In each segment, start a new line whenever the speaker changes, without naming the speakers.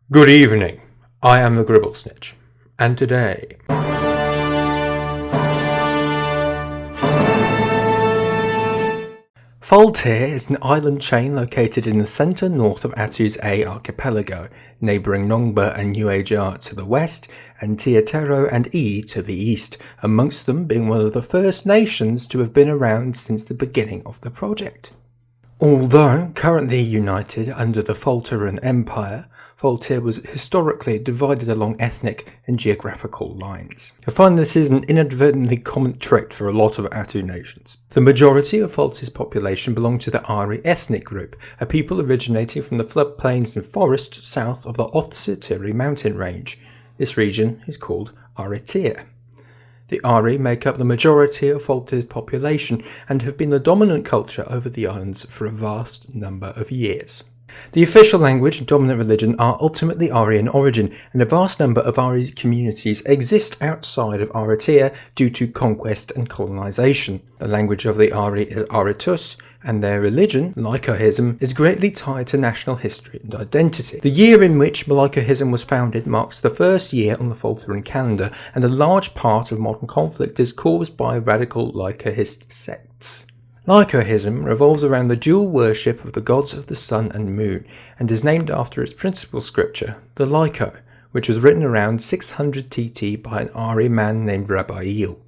Good evening, I am the Gribblesnitch, and today... Faltir is an island chain located in the centre north of Attu's A archipelago, neighbouring Nongba and Nuejar to the west, and Tiatero and E to the east, amongst them being one of the first nations to have been around since the beginning of the project. Although currently united under the Faltiran Empire, Faltir was historically divided along ethnic and geographical lines. You'll find this is an inadvertently common trait for a lot of Attu nations. The majority of Faltir's population belong to the Ari ethnic group, a people originating from the floodplains and forests south of the Faltir mountain range. This region is called Aritir. The Ari make up the majority of Faltir's population and have been the dominant culture over the islands for a vast number of years. The official language and dominant religion are ultimately Ari in origin, and a vast number of Ari communities exist outside of Aritir due to conquest and colonization. The language of the Ari is Aritus, and their religion, Micah-ism, is greatly tied to national history and identity. The year in which Micah-ism was founded marks the first year on the Faltiran calendar, and a large part of modern conflict is caused by radical Micahist sects. Micah-ism revolves around the dual worship of the gods of the sun and moon, and is named after its principal scripture, the Lyco, which was written around 600 TT by an Ari man named Rabbi Eel.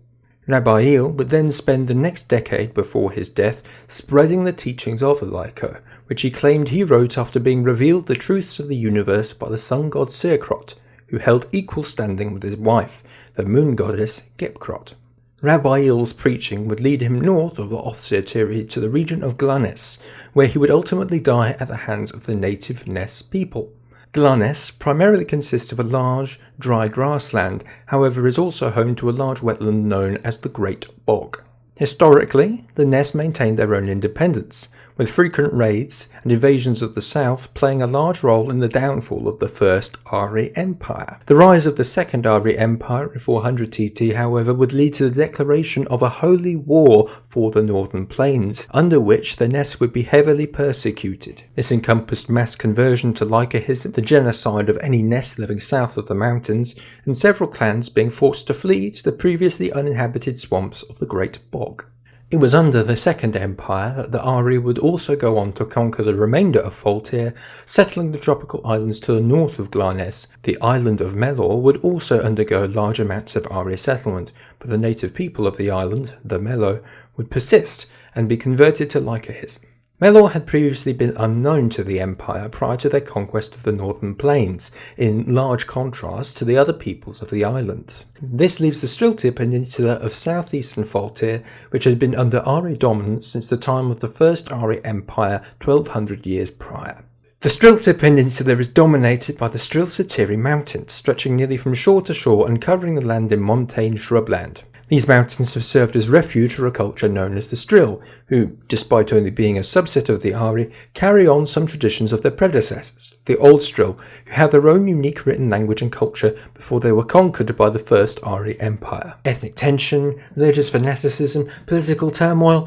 Rabbi Eel would then spend the next decade before his death spreading the teachings of the Lyco, which he claimed he wrote after being revealed the truths of the universe by the sun god Sirkrot, who held equal standing with his wife, the moon goddess Gepkrot. Rabbi Eel's preaching would lead him north of the Faltir to the region of Glanes, where he would ultimately die at the hands of the native Ness people. Glanes primarily consists of a large, dry grassland, however is also home to a large wetland known as the Great Bog. Historically, the Ness maintained their own independence, with frequent raids and invasions of the south playing a large role in the downfall of the First Ari Empire. The rise of the Second Ari Empire in 400 TT, however, would lead to the declaration of a holy war for the northern plains, under which the Ness would be heavily persecuted. This encompassed mass conversion to Lycahism, the genocide of any Ness living south of the mountains, and several clans being forced to flee to the previously uninhabited swamps of the Great Bog. It was under the Second Empire that the Ari would also go on to conquer the remainder of Faltir, settling the tropical islands to the north of Glanes. The island of Melor would also undergo large amounts of Ari settlement, but the native people of the island, the Melo, would persist and be converted to Lycahism. Melor had previously been unknown to the Empire prior to their conquest of the northern plains, in large contrast to the other peoples of the islands. This leaves the Striltir Peninsula of southeastern Faltir, which had been under Ari dominance since the time of the First Ari Empire 1200 years prior. The Striltir Peninsula is dominated by the Striltir Mountains, stretching nearly from shore to shore and covering the land in montane shrubland. These mountains have served as refuge for a culture known as the Strill, who, despite only being a subset of the Ari, carry on some traditions of their predecessors, the Old Strill, who had their own unique written language and culture before they were conquered by the First Ari Empire. Ethnic tension, religious fanaticism, political turmoil,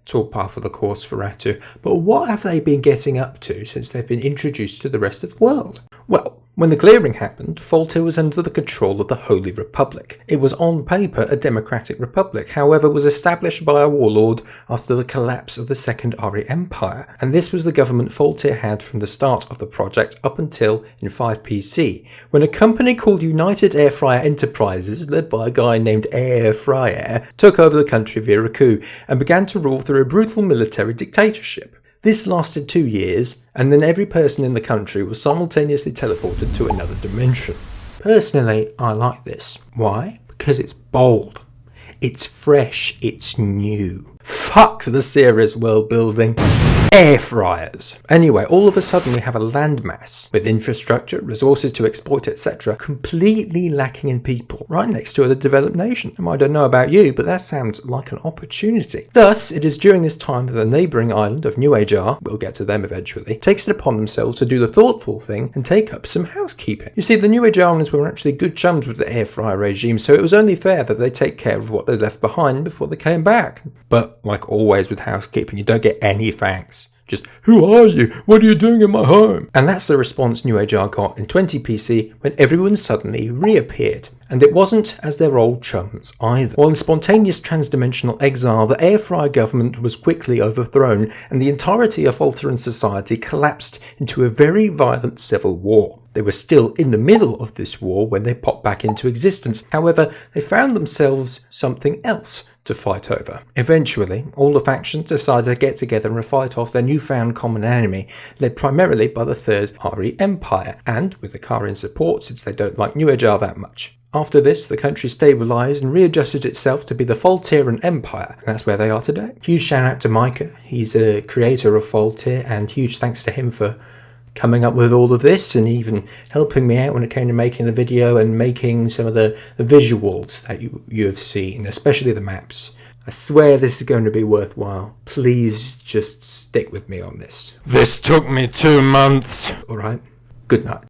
it's all par of the course for Attu, but what have they been getting up to since they've been introduced to the rest of the world? Well, when the clearing happened, Faltir was under the control of the Holy Republic. It was on paper a democratic republic, however was established by a warlord after the collapse of the Second Ari Empire, and this was the government Faltir had from the start of the project up until in 5 PC, when a company called United Airfryer Enterprises, led by a guy named Air Fryer, took over the country via a coup and began to rule through a brutal military dictatorship. This lasted 2 years, and then every person in the country was simultaneously teleported to another dimension. Personally, I like this. Why? Because it's bold. It's fresh. It's new. Fuck the serious world building. Air fryers. Anyway, all of a sudden we have a landmass with infrastructure, resources to exploit, etc., completely lacking in people, right next to a developed nation. I don't know about you, but that sounds like an opportunity. Thus, it is during this time that the neighbouring island of Nuejar, we'll get to them eventually, takes it upon themselves to do the thoughtful thing and take up some housekeeping. You see, the Nuejarans were actually good chums with the air fryer regime, so it was only fair that they take care of what they left behind before they came back. But, like always with housekeeping, you don't get any thanks. Just, "Who are you? What are you doing in my home?" And that's the response New Age R got in 20 PC when everyone suddenly reappeared. And it wasn't as their old chums either. While in spontaneous transdimensional exile, the Airfryer government was quickly overthrown and the entirety of Faltir society collapsed into a very violent civil war. They were still in the middle of this war when they popped back into existence. However, they found themselves something else to fight over. Eventually, all the factions decided to get together and fight off their newfound common enemy, led primarily by the Third Ari Empire, and with the Karian support since they don't like New Age R that much. After this, the country stabilised and readjusted itself to be the Faltiran Empire, and that's where they are today. Huge shout out to Micah, he's a creator of Faltir, and huge thanks to him for coming up with all of this and even helping me out when it came to making the video and making some of the visuals that you have seen, especially the maps. I swear this is going to be worthwhile. Please just stick with me on this.
This took me 2 months.
Alright, good night.